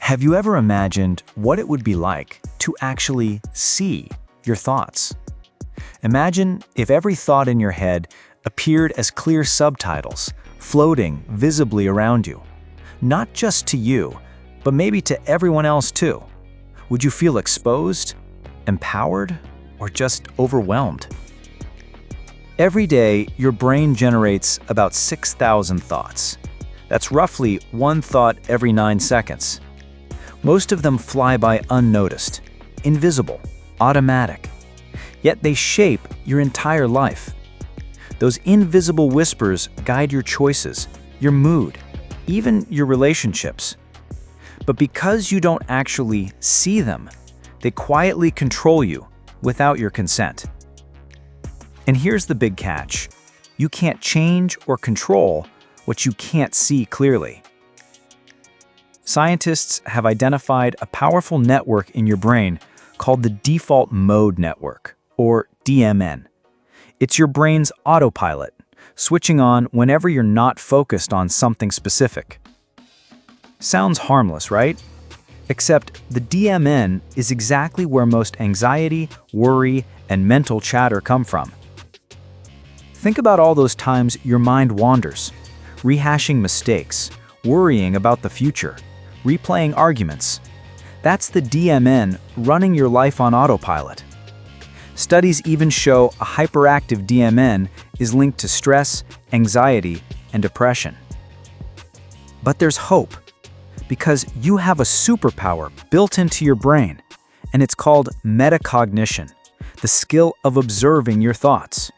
Have you ever imagined what it would be like to actually see your thoughts? Imagine if every thought in your head appeared as clear subtitles, floating visibly around you. Not just to you, but maybe to everyone else too. Would you feel exposed, empowered, or just overwhelmed? Every day, your brain generates about 6,000 thoughts. That's roughly one thought every 9 seconds. Most of them fly by unnoticed, invisible, automatic. Yet they shape your entire life. Those invisible whispers guide your choices, your mood, even your relationships. But because you don't actually see them, they quietly control you without your consent. And here's the big catch. You can't change or control what you can't see clearly. Scientists have identified a powerful network in your brain called the default mode network, or DMN. It's your brain's autopilot, switching on whenever you're not focused on something specific. Sounds harmless, right? Except the DMN is exactly where most anxiety, worry, and mental chatter come from. Think about all those times your mind wanders, rehashing mistakes, worrying about the future, replaying arguments. That's the DMN running your life on autopilot. Studies even show a hyperactive DMN is linked to stress, anxiety, and depression. But there's hope, because you have a superpower built into your brain, and it's called metacognition, the skill of observing your thoughts.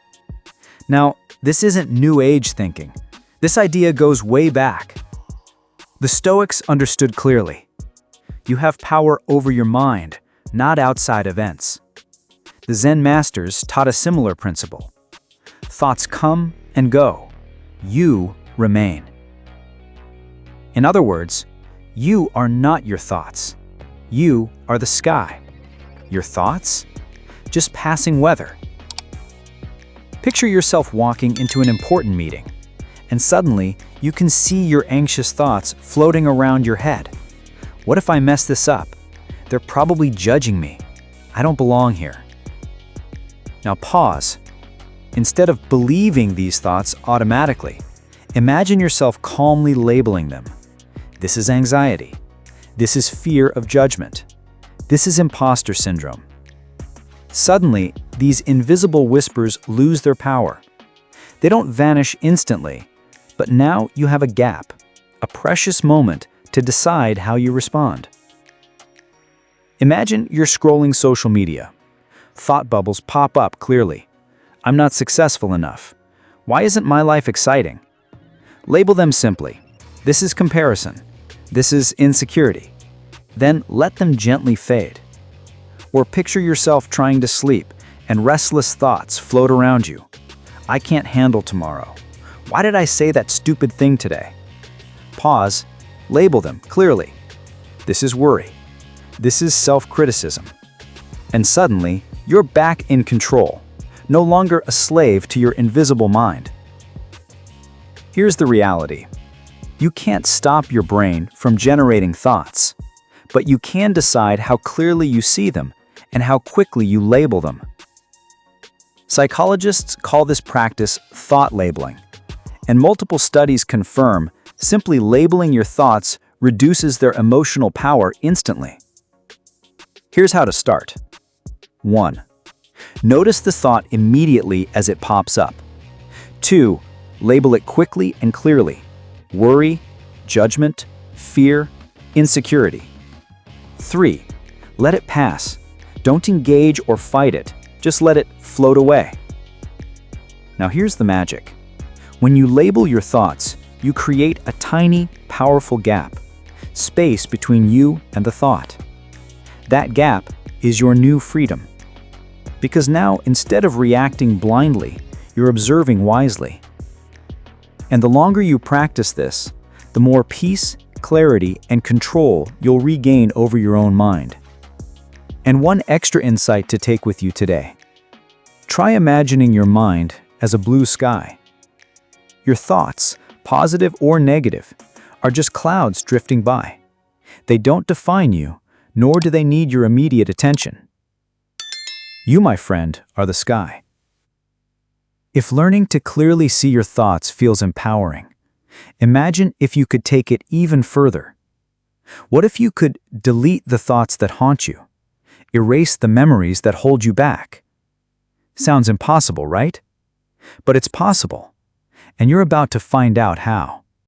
Now, this isn't New Age thinking. This idea goes way back. The Stoics understood clearly. You have power over your mind, not outside events. The Zen masters taught a similar principle. Thoughts come and go. You remain. In other words, you are not your thoughts. You are the sky. Your thoughts? Just passing weather. Picture yourself walking into an important meeting, and suddenly you can see your anxious thoughts floating around your head. What if I mess this up? They're probably judging me. I don't belong here. Now pause. Instead of believing these thoughts automatically, imagine yourself calmly labeling them. This is anxiety. This is fear of judgment. This is imposter syndrome. Suddenly, these invisible whispers lose their power. They don't vanish instantly, but now you have a gap, a precious moment to decide how you respond. Imagine you're scrolling social media. Thought bubbles pop up clearly. I'm not successful enough. Why isn't my life exciting? Label them simply. This is comparison. This is insecurity. Then let them gently fade. Or picture yourself trying to sleep and restless thoughts float around you. I can't handle tomorrow. Why did I say that stupid thing today? Pause. Label them clearly. This is worry. This is self-criticism. And suddenly, you're back in control, no longer a slave to your invisible mind. Here's the reality. You can't stop your brain from generating thoughts, but you can decide how clearly you see them and how quickly you label them. Psychologists call this practice thought labeling, and multiple studies confirm simply labeling your thoughts reduces their emotional power instantly. Here's how to start. 1. Notice the thought immediately as it pops up. 2. Label it quickly and clearly. Worry, judgment, fear, insecurity. 3. Let it pass. Don't engage or fight it. Just let it float away. Now here's the magic. When you label your thoughts, you create a tiny, powerful gap, space between you and the thought. That gap is your new freedom. Because now, instead of reacting blindly, you're observing wisely. And the longer you practice this, the more peace, clarity, and control you'll regain over your own mind. And one extra insight to take with you today. Try imagining your mind as a blue sky. Your thoughts, positive or negative, are just clouds drifting by. They don't define you, nor do they need your immediate attention. You, my friend, are the sky. If learning to clearly see your thoughts feels empowering, imagine if you could take it even further. What if you could delete the thoughts that haunt you? Erase the memories that hold you back? Sounds impossible, right? But it's possible, and you're about to find out how.